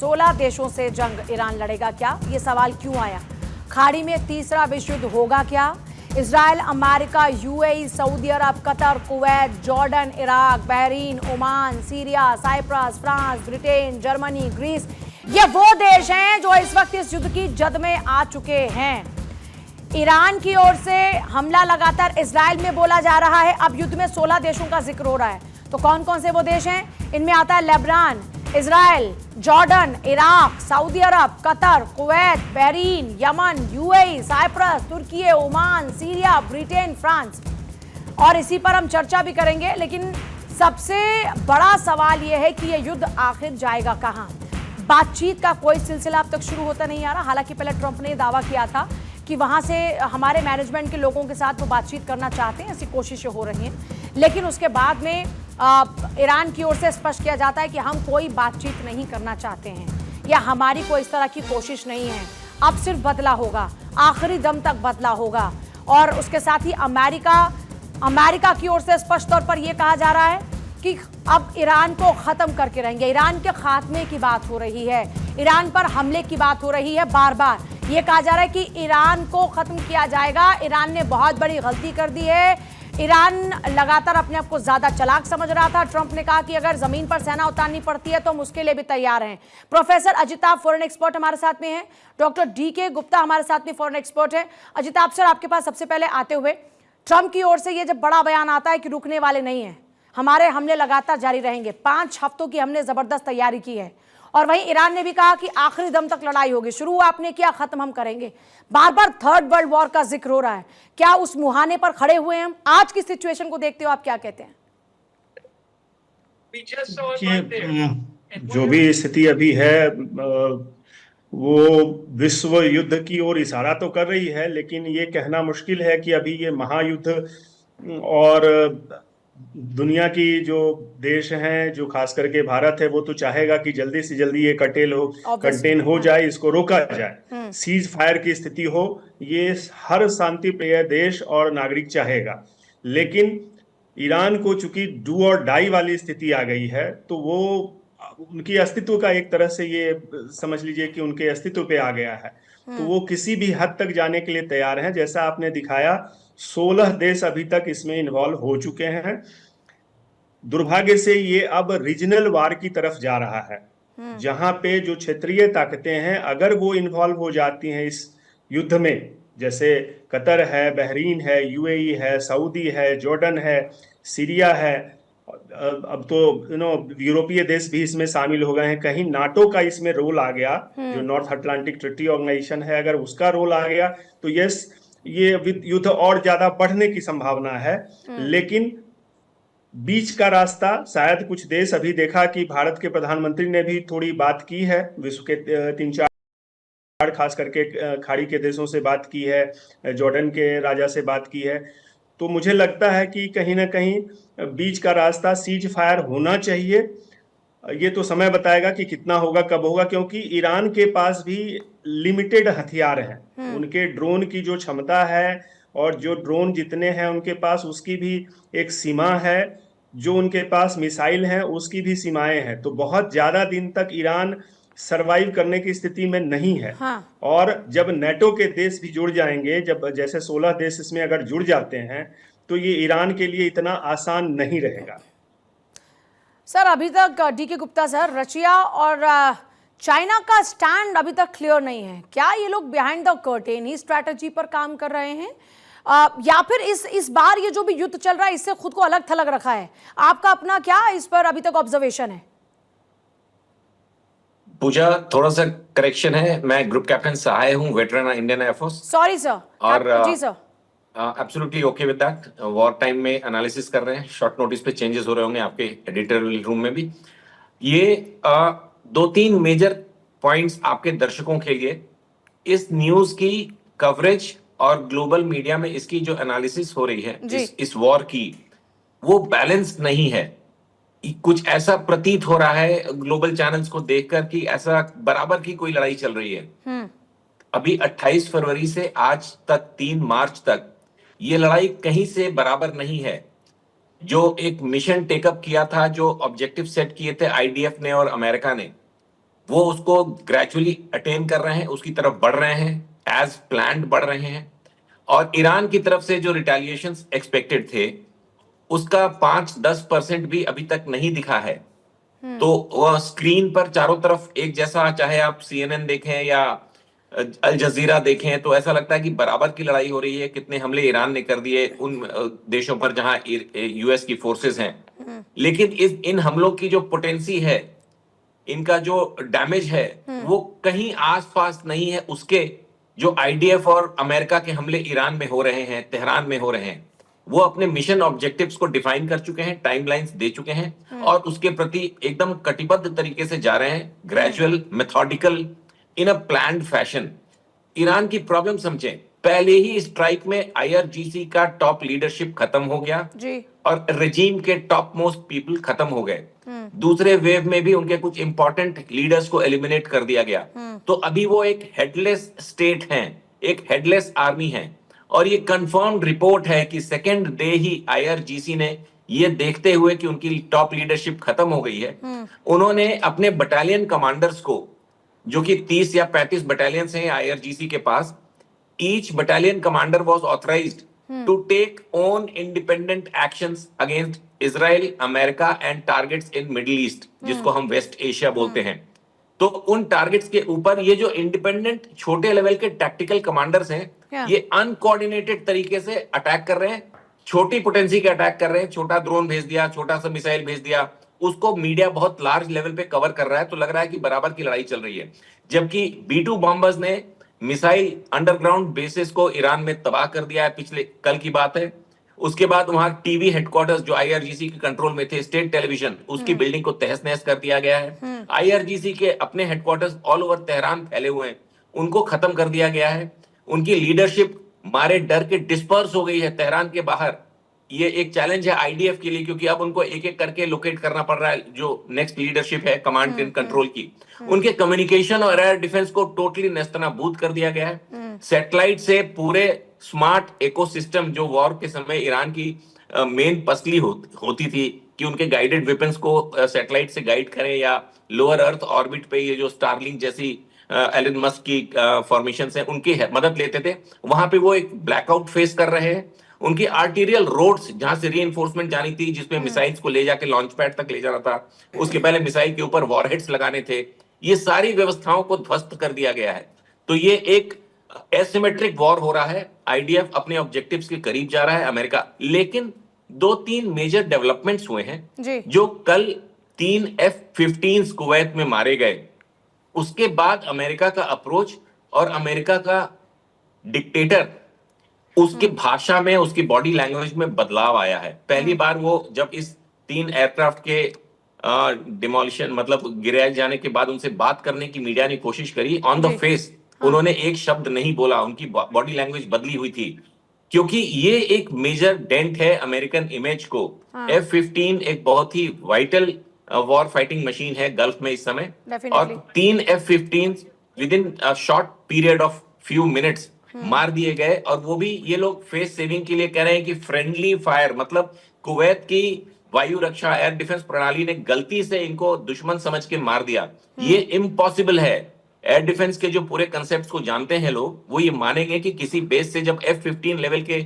16 देशों से जंग ईरान लड़ेगा क्या? ये सवाल क्यों आया? खाड़ी में तीसरा विश्व युद्ध होगा क्या? इजराइल, अमेरिका, यूएई, सऊदी अरब, Qatar, Kuwait, Jordan, Iraq, Bahrain, Oman, Syria, Cyprus, France, Britain, Germany, Greece, ये वो देश हैं जो इस वक्त इस युद्ध की जद में आ चुके हैं। ईरान की ओर से हमला लगातार इजराइल में बोला जा रहा है। अब युद्ध में 16 देशों का जिक्र हो रहा है। तो कौन कौन से वो देश हैं? इनमें आता है Lebanon, Israel, Jordan, Iraq, Saudi अरब, Qatar, Kuwait, Bahrain, Yemen, UAE, Cyprus, Turkey, Oman, Syria, Britain, France. और इसी पर हम चर्चा भी करेंगे। लेकिन सबसे बड़ा सवाल यह है कि यह युद्ध आखिर जाएगा कहां? बातचीत का कोई सिलसिला अब तक शुरू होता नहीं आ रहा। हालांकि पहले ट्रंप ने दावा किया था कि वहां से हमारे मैनेजमेंट के लोगों के साथ वो बातचीत करना चाहते हैं, ऐसी कोशिशें हो रही हैं। लेकिन उसके बाद में ईरान की ओर से स्पष्ट किया जाता है कि हम कोई बातचीत नहीं करना चाहते हैं या हमारी कोई इस तरह की कोशिश नहीं है। अब सिर्फ बदला होगा, आखिरी दम तक बदला होगा। और उसके साथ ही अमेरिका की ओर से स्पष्ट तौर पर यह कहा जा रहा है कि अब ईरान को खत्म करके रहेंगे। ईरान के खात्मे की बात हो रही है, ईरान पर हमले की बात हो रही है। बार बार ये कहा जा रहा है कि ईरान को खत्म किया जाएगा। ईरान ने बहुत बड़ी गलती कर दी है। ईरान लगातार अपने आप को ज्यादा चालाक समझ रहा था। ट्रंप ने कहा कि अगर जमीन पर सेना उतारनी पड़ती है तो हम उसके लिए भी तैयार हैं। प्रोफेसर अजिताभ फॉरेन एक्सपर्ट हमारे साथ में हैं। डॉक्टर डीके गुप्ता हमारे साथ में फॉरेन एक्सपर्ट है। अजिताभ सर, आपके पास सबसे पहले आते हुए, ट्रंप की ओर से ये जब बड़ा बयान आता है कि रुकने वाले नहीं है, हमारे हमले लगातार जारी रहेंगे, 5 हफ्तों की हमने जबरदस्त तैयारी की है, और वहीं ईरान ने भी कहा कि आखिरी दम तक लड़ाई होगी, शुरू आपने किया, खत्म हम करेंगे। बार बार थर्ड वर्ल्ड वॉर का जिक्र हो रहा है। क्या उस मुहाने पर खड़े हुए हैं हम? आज की सिचुएशन को देखते हो आप क्या कहते हैं? जो भी स्थिति अभी है वो विश्व युद्ध की ओर इशारा तो कर रही है, लेकिन ये कहना मुश्किल है कि अभी ये महायुद्ध और दुनिया की जो देश हैं, जो खास करके भारत है, वो तो चाहेगा कि जल्दी से जल्दी ये कंटेन हो जाए, इसको रोका जाए, सीज फायर की स्थिति हो। ये हर शांति प्रिय देश और नागरिक चाहेगा। लेकिन ईरान को चूंकि डू और डाई वाली स्थिति आ गई है, तो वो उनकी अस्तित्व का एक तरह से ये समझ लीजिए कि उनके अस्तित्व पे आ गया है। तो वो किसी भी हद तक जाने के लिए तैयार हैं। जैसा आपने दिखाया, 16 देश अभी तक इसमें इन्वॉल्व हो चुके हैं। दुर्भाग्य से ये अब रीजनल वार की तरफ जा रहा है, जहां पे जो क्षेत्रीय ताकतें हैं, अगर वो इन्वॉल्व हो जाती हैं इस युद्ध में, जैसे कतर है, बहरीन है, यूएई है, सऊदी है, जॉर्डन है, सीरिया है, अब तो यूरोपीय देश भी इसमें शामिल हो गए हैं। कहीं नाटो का इसमें रोल आ गया, जो नॉर्थ अटलांटिक ट्रीटी ऑर्गेनाइजेशन है, अगर उसका रोल आ गया तो यस, ये युद्ध और ज्यादा बढ़ने की संभावना है। लेकिन बीच का रास्ता शायद कुछ देश, अभी देखा कि भारत के प्रधानमंत्री ने भी थोड़ी बात की है, विश्व के 3-4 खास करके खाड़ी के देशों से बात की है, जॉर्डन के राजा से बात की है। तो मुझे लगता है कि कहीं ना कहीं बीच का रास्ता सीज फायर होना चाहिए। ये तो समय बताएगा कि कितना होगा, कब होगा, क्योंकि ईरान के पास भी लिमिटेड हथियार हैं। उनके ड्रोन की जो क्षमता है और जो ड्रोन जितने हैं उनके पास, उसकी भी एक सीमा है। जो उनके पास मिसाइल हैं उसकी भी सीमाएं हैं। तो बहुत ज्यादा दिन तक ईरान सरवाइव करने की स्थिति में नहीं है। और जब नेटो के देश भी जुड़ जाएंगे, जब जैसे 16 देश इसमें अगर जुड़ जाते हैं, तो ये ईरान के लिए इतना आसान नहीं रहेगा। सर, अभी तक डीके गुप्ता सर, रशिया और चाइना का स्टैंड अभी तक क्लियर नहीं है। क्या ये लोग behind the curtain he strategy पर काम कर रहे हैं, या फिर इस बार ये जो भी युद्ध चल रहा है इससे खुद को अलग थलग रखा है? आपका अपना क्या इस पर अभी तक ऑब्जर्वेशन है? पूजा, थोड़ा सा करेक्शन है, मैं ग्रुप कैप्टन सहाय हूं, veteran Indian air force. Sorry sir. और जी sir, absolutely okay with that. War time में एनालिसिस कर रहे हैं, शॉर्ट नोटिस पे चेंजेस हो रहे होंगे आपके एडिटोरियल रूम में भी। ये 2-3 मेजर पॉइंट्स आपके दर्शकों के लिए, इस न्यूज की कवरेज और ग्लोबल मीडिया में इसकी जो एनालिसिस हो रही है इस वॉर की, वो बैलेंस नहीं है। कुछ ऐसा प्रतीत हो रहा है ग्लोबल चैनल्स को देखकर कि ऐसा बराबर की कोई लड़ाई चल रही है। अभी 28 फरवरी से आज तक 3 मार्च तक ये लड़ाई कहीं से बराबर नहीं है। जो एक मिशन टेकअप किया था, जो ऑब्जेक्टिव सेट किए थे आईडीएफ ने और अमेरिका ने, वो उसको ग्रेजुअली अटेन कर रहे हैं, उसकी तरफ बढ़ रहे हैं, एज प्लान्ड बढ़ रहे हैं। और ईरान की तरफ से जो रिटेलिएशन एक्सपेक्टेड थे उसका 5-10% भी अभी तक नहीं दिखा है। तो वह स्क्रीन पर चारों तरफ एक जैसा, चाहे आप CNN देखें या अल जजीरा देखें, तो ऐसा लगता है कि बराबर की लड़ाई हो रही है। कितने हमले ईरान ने कर दिए उन देशों पर जहां US की फोर्सेस हैं, लेकिन इन हमलों की जो पोटेंसी है, इनका जो डैमेज है, वो कहीं आसपास नहीं है उसके जो IDF और अमेरिका के हमले ईरान में हो रहे हैं, तेहरान में हो रहे हैं। वो अपने मिशन ऑब्जेक्टिव्स को डिफाइन कर चुके हैं, टाइमलाइंस दे चुके हैं और उसके प्रति एकदम कटिबद्ध तरीके से जा रहे हैं, ग्रेजुअल, मेथोडिकल, इन अ प्लान्ड फैशन। ईरान की प्रॉब्लम समझें, पहले ही स्ट्राइक में IRGC का टॉप लीडरशिप खत्म हो गया जी। और रेजीम के टॉप मोस्ट पीपल खत्म हो गए। दूसरे वेव में भी उनके कुछ इंपॉर्टेंट लीडर्स को एलिमिनेट कर दिया गया। तो अभी वो एक हेडलेस स्टेट हैं, एक हेडलेस आर्मी है। और ये कंफर्म्ड रिपोर्ट है कि सेकेंड डे ही IRGC ने ये देखते हुए कि उनकी टॉप लीडरशिप खत्म हो गई है, उन्होंने अपने बटालियन कमांडर्स को, जो कि 30 या 35 बटालियंस हैं IRGC के पास, each battalion commander was authorized to take own independent actions against Israel, America and targets in Middle East, जिसको हम वेस्ट एशिया बोलते हैं। तो उन टारगेट्स के ऊपर ये जो इंडिपेंडेंट छोटे लेवल के टैक्टिकल कमांडर्स हैं, ये अनकोऑर्डिनेटेड तरीके से अटैक कर रहे हैं, छोटी पोटेंसी के अटैक कर रहे हैं। छोटा ड्रोन भेज दिया, छोटा सा मिसाइल भेज दिया, उसको मीडिया बहुत लार्ज लेवल पे कवर कर रहा है, तो लग रहा है कि बराबर की लड़ाई चल रही है। जबकि B-2 बॉम्बर्स ने मिसाइल अंडरग्राउंड बेसिस को ईरान में तबाह कर दिया है, पिछले कल की बात है। उसके बाद वहां टीवी हेडक्वार्टर्स जो IRGC के कंट्रोल में थे, स्टेट टेलीविजन, उसकी बिल्डिंग को तहस नहस कर दिया गया है। IRGC के अपने हेडक्वार्टर्स ऑल ओवर तेहरान फैले हुए हैं, उनको खत्म कर दिया गया है। उनकी लीडरशिप मारे डर के डिस्पर्स हो गई है तेहरान के बाहर। ये एक चैलेंज है IDF के लिए, क्योंकि अब उनको एक एक करके लोकेट करना पड़ रहा है, जो नेक्स्ट लीडरशिप है कमांड एंड कंट्रोल की। उनके कम्युनिकेशन और एयर डिफेंस को टोटली नेस्तनाबूद कर दिया गया है। सैटेलाइट से पूरे स्मार्ट इकोसिस्टम, जो वॉर के समय ईरान की मेन पसली होती थी कि उनके गाइडेड वेपन्स को सैटेलाइट से गाइड करें, या लोअर अर्थ ऑर्बिट पे ये जो स्टारलिंक जैसी एलन मस्क की फॉर्मेशन है, उनकी मदद लेते थे, वहां पे वो एक ब्लैकआउट फेस कर रहे हैं। उनकी आर्टीरियल रोड्स, जहां से रीइंफोर्समेंट जानी थी, जिसमें मिसाइल्स को ले जाके लॉन्च पैड तक ले जाना था, उसके पहले मिसाइल के ऊपर वॉरहेड्स लगाने थे, ये सारी व्यवस्थाओं को ध्वस्त कर दिया गया है। तो ये एक एसिमेट्रिक वॉर हो रहा है। IDF अपने ऑब्जेक्टिव्स के करीब जा रहा है, अमेरिका। लेकिन 2-3 मेजर डेवलपमेंट्स हुए हैं, जो कल 3 F-15 कुवैत में मारे गए, उसके बाद अमेरिका का अप्रोच और अमेरिका का डिक्टेटर, उसकी भाषा में, उसकी बॉडी लैंग्वेज में बदलाव आया है। पहली बार वो जब इस 3 एयरक्राफ्ट के डिमोलिशन, मतलब गिराए जाने के बाद उनसे बात करने की मीडिया ने कोशिश करी, ऑन द फेस उन्होंने एक शब्द नहीं बोला, उनकी बॉडी लैंग्वेज बदली हुई थी, क्योंकि ये एक मेजर डेंट है अमेरिकन इमेज को। F-15 एक बहुत ही वाइटल वॉर फाइटिंग मशीन है गल्फ में इस समय, और 3 F-15 with in short period of few minutes मार दिए गए। और वो भी ये लोग फेस सेविंग के लिए कह रहे हैं कि फ्रेंडली फायर, मतलब कुवैत की वायु रक्षा एयर डिफेंस प्रणाली ने गलती से इनको दुश्मन समझ के मार दिया। ये इम्पॉसिबल है। एयर डिफेंस के जो पूरे कंसेप्ट्स को जानते हैं लोग, वो ये मानेंगे कि किसी बेस से जब F-15 लेवल के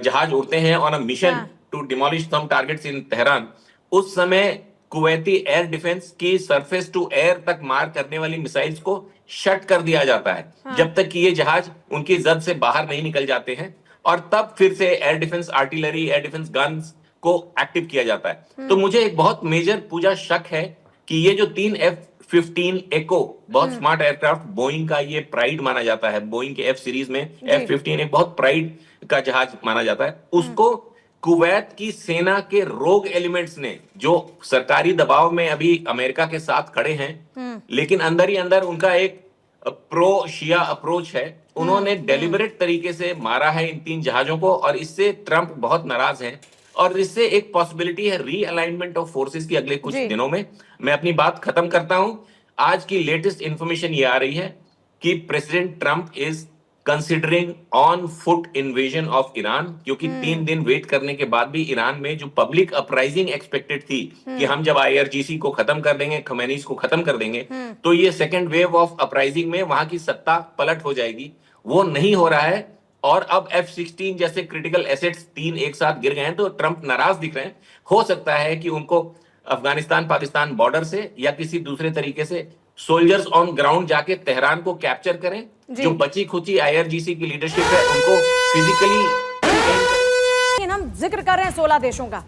जहाज उड़ते हैं on a mission to demolish some targets in Tehran, उस समय कुवैती एयर डिफेंस की सरफेस टू एयर तक मार करने वाली मिसाइल्स को शट कर दिया जाता है, जब तक कि ये जहाज उनकी जद से बाहर नहीं निकल जाते हैं, और तब फिर से air defence artillery, air defence guns को एक्टिव किया जाता है। तो मुझे एक बहुत मेजर पूजा शक है कि ये जो 3 F-15 एको बहुत स्मार्ट एयरक्राफ्ट, बोइंग का ये प्राइड माना जाता है, बोइंग के F सीरीज में F-15 एक बहुत प्राइड का जहाज माना जाता है, उसको कुवैत की सेना के रोग एलिमेंट्स ने, जो सरकारी दबाव में अभी अमेरिका के साथ खड़े हैं, लेकिन अंदर ही अंदर उनका एक प्रो शिया अप्रोच है, उन्होंने डेलिबरेट तरीके से मारा है इन 3 जहाजों को, और इससे ट्रंप बहुत नाराज हैं। और इससे एक पॉसिबिलिटी है रीअलाइनमेंट ऑफ फोर्सेस की अगले कुछ दिनों में। मैं अपनी बात खत्म करता हूं। आज की लेटेस्ट इंफॉर्मेशन ये आ रही है कि president Trump is considering on foot invasion of Iran, क्योंकि 3 दिन वेट करने के बाद भी ईरान में जो पब्लिक अपराइजिंग एक्सपेक्टेड थी कि हम जब IRGC को खत्म कर देंगे, खमैनीस को खत्म कर देंगे, तो ये सेकेंड वेव ऑफ अपराइजिंग में वहां की सत्ता पलट हो जाएगी, वो नहीं हो रहा है। और अब F-16 जैसे क्रिटिकल एसेट्स 3 एक साथ गिर गए हैं, तो ट्रंप नाराज दिख रहे हैं। हो सकता है कि उनको अफगानिस्तान पाकिस्तान बॉर्डर से या किसी दूसरे तरीके से सोल्जर्स ऑन ग्राउंड जाके तेहरान को कैप्चर करें। जो बची खुची IRGC की लीडरशिप है उनको फिजिकली। हम जिक्र कर रहे हैं 16 देशों का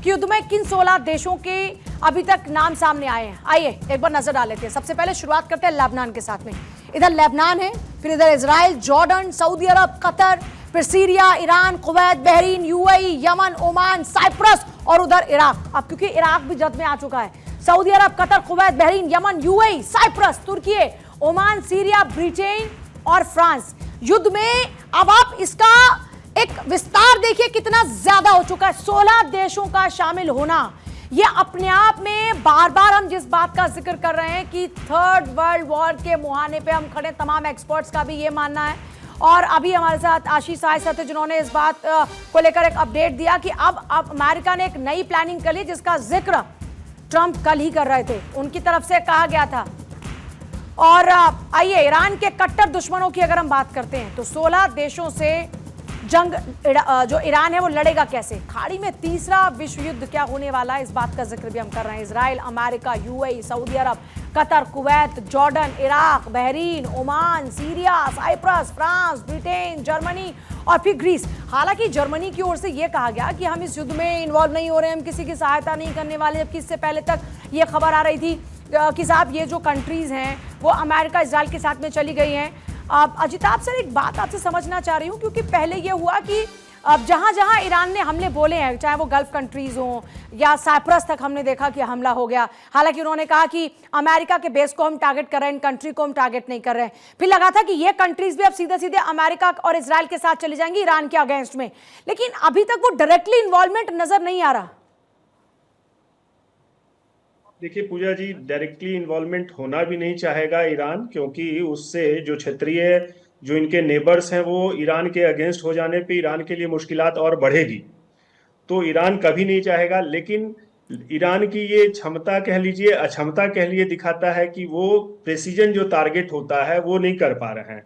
कि युद्ध में किन 16 देशों के अभी तक नाम सामने आए हैं। आइए एक बार नजर डाल लेते हैं। सबसे पहले शुरुआत करते हैं लेबनान के साथ में। इधर लेबनान है, फिर इधर इजराइल, जॉर्डन, सऊदी अरब, कतर, फिर Syria, Iran, Kuwait, Bahrain, UAE, Yemen, Oman, Cyprus और उधर इराक। अब क्योंकि इराक भी जद में आ चुका है। सऊदी अरब, Qatar, Kuwait, Bahrain, Yemen, UAE, Cyprus, Turkey, Oman, Syria, Britain और फ्रांस। युद्ध में अब आप इसका एक विस्तार देखिए कितना ज्यादा हो चुका है। 16 देशों का शामिल होना, यह अपने आप में बार बार हम जिस बात का जिक्र कर रहे हैं कि थर्ड वर्ल्ड वॉर के मुहाने पे हम खड़े, तमाम एक्सपर्ट्स का भी ये मानना है। और अभी हमारे साथ आशीष साय साहब थे जिन्होंने इस बात को लेकर एक अपडेट दिया कि अब अमेरिका ने एक नई प्लानिंग कर ली जिसका जिक्र ट्रंप कल ही कर रहे थे, उनकी तरफ से कहा गया था। और आइए ईरान के कट्टर दुश्मनों की अगर हम बात करते हैं तो 16 देशों से जंग जो ईरान है वो लड़ेगा कैसे। खाड़ी में तीसरा विश्व युद्ध क्या होने वाला है, इस बात का जिक्र भी हम कर रहे हैं। इजराइल, अमेरिका, UAE, सऊदी अरब, Qatar, Kuwait, Jordan, Iraq, Bahrain, Oman, Syria, Cyprus, France, Britain, Germany और फिर ग्रीस। हालांकि जर्मनी की ओर से यह कहा गया कि हम इस युद्ध में इन्वॉल्व नहीं हो रहे हैं, हम किसी की सहायता नहीं करने वाले, जबकि इससे पहले तक ये खबर आ रही थी कि साहब ये जो कंट्रीज हैं वो अमेरिका, इजराइल के साथ में चली गई हैं। अजिताभ सर, एक बात आपसे समझना चाह रही हूँ, क्योंकि पहले ये हुआ कि अब जहां जहां ईरान ने हमले बोले हैं, चाहे वो गल्फ कंट्रीज हों या साइप्रस तक हमने देखा कि हमला हो गया। हालांकि उन्होंने कहा कि अमेरिका के बेस को हम टारगेट कर रहे हैं, इन कंट्री को हम टारगेट नहीं कर रहे हैं। फिर लगा था कि ये कंट्रीज भी अब सीधे सीधे अमेरिका और इजराइल के साथ चली जाएंगी ईरान के अगेंस्ट में, लेकिन अभी तक वो डायरेक्टली इन्वॉल्वमेंट नजर नहीं आ रहा। देखिए पूजा जी, डायरेक्टली इन्वॉल्वमेंट होना भी नहीं चाहेगा ईरान, क्योंकि उससे जो क्षेत्रीय जो इनके नेबर्स हैं वो ईरान के अगेंस्ट हो जाने पे ईरान के लिए मुश्किलात और बढ़ेगी। तो ईरान कभी नहीं चाहेगा, लेकिन ईरान की ये क्षमता कह लीजिए, अक्षमता कह लिए, दिखाता है कि वो प्रेसिजन जो टारगेट होता है वो नहीं कर पा रहे हैं।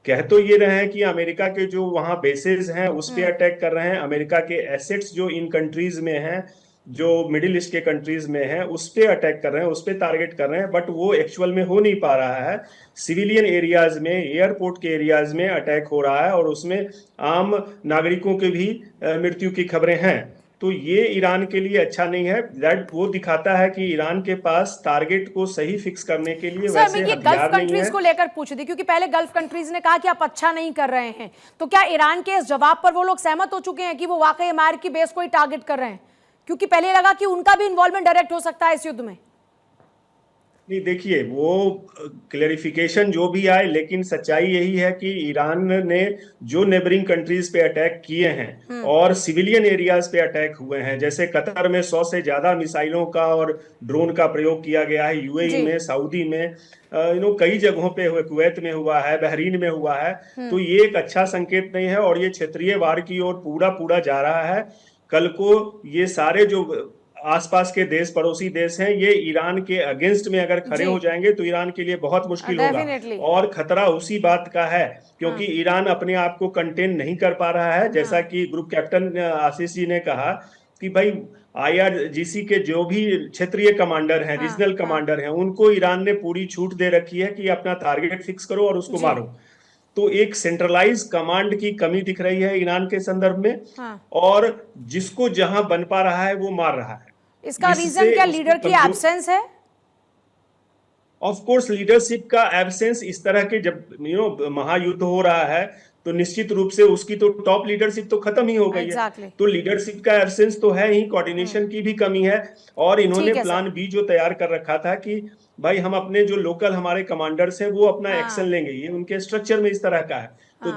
कह तो ये रहे हैं कि अमेरिका के जो वहाँ बेसेस हैं उस पर अटैक कर रहे हैं, अमेरिका के एसेट्स जो इन कंट्रीज में हैं, जो मिडिल ईस्ट के कंट्रीज में है, उस पे अटैक कर रहे हैं, उस पे टारगेट कर रहे हैं, बट वो एक्चुअल में हो नहीं पा रहा है। सिविलियन एरियाज में, एयरपोर्ट के एरियाज में अटैक हो रहा है और उसमें आम नागरिकों के भी मृत्यु की खबरें हैं। तो ये ईरान के लिए अच्छा नहीं है। दैट वो दिखाता है कि ईरान के पास टारगेट को सही फिक्स करने के लिए वैसे हथियार गल्फ नहीं कंट्रीज है। को लेकर पूछ दी, क्योंकि पहले गल्फ कंट्रीज ने कहा कि आप अच्छा नहीं कर रहे हैं, तो क्या ईरान के इस जवाब पर वो लोग सहमत हो चुके हैं कि वो वाकई अमेरिकी बेस को ही टारगेट कर रहे हैं? क्योंकि पहले लगा कि उनका भी इन्वॉल्वमेंट डायरेक्ट हो सकता है इस युद्ध में। नहीं, देखिए वो क्लेरिफिकेशन जो भी आए, लेकिन सच्चाई यही है कि ईरान ने जो नेबरिंग कंट्रीज पे अटैक किए हैं और सिविलियन एरियाज पे अटैक हुए हैं, जैसे कतर में 100 से ज्यादा मिसाइलों का और ड्रोन का प्रयोग किया गया है, UAE में, सऊदी में, कई जगहों पे हुए, कुवैत में हुआ है, बहरीन में हुआ है। तो ये एक अच्छा संकेत नहीं है और ये क्षेत्रीय वार की ओर पूरा जा रहा है। कल को ये सारे जो आसपास के देश, पड़ोसी देश हैं, ये ईरान के अगेंस्ट में अगर खड़े हो जाएंगे तो ईरान के लिए बहुत मुश्किल होगा। और खतरा उसी बात का है क्योंकि ईरान अपने आप को कंटेन नहीं कर पा रहा है। जैसा कि ग्रुप कैप्टन आशीष जी ने कहा कि भाई IRGC के जो भी क्षेत्रीय कमांडर हैं, रीजनल कमांडर हैं, उनको ईरान ने पूरी छूट दे रखी है कि अपना टारगेट फिक्स करो और उसको मारो। तो एक सेंट्रलाइज कमांड की कमी दिख रही है ईरान के संदर्भ में। और जिसको जहां बन पा रहा है वो मार रहा है। इसका रीजन क्या लीडर की एब्सेंस है? ऑफ कोर्स लीडरशिप का एब्सेंस। इस तरह के जब महायुद्ध हो रहा है तो निश्चित रूप से उसकी तो टॉप लीडरशिप तो खत्म ही हो गई है। तो लीडरशिप का एब्सेंस तो है ही, कोऑर्डिनेशन की भी कमी है। और इन्होंने प्लान बी जो तैयार कर रखा था कि भाई हम अपने जो लोकल हमारे कमांडर्स हैं वो अपना एक्शन लेंगे, ये उनके स्ट्रक्चर में इस तरह का है।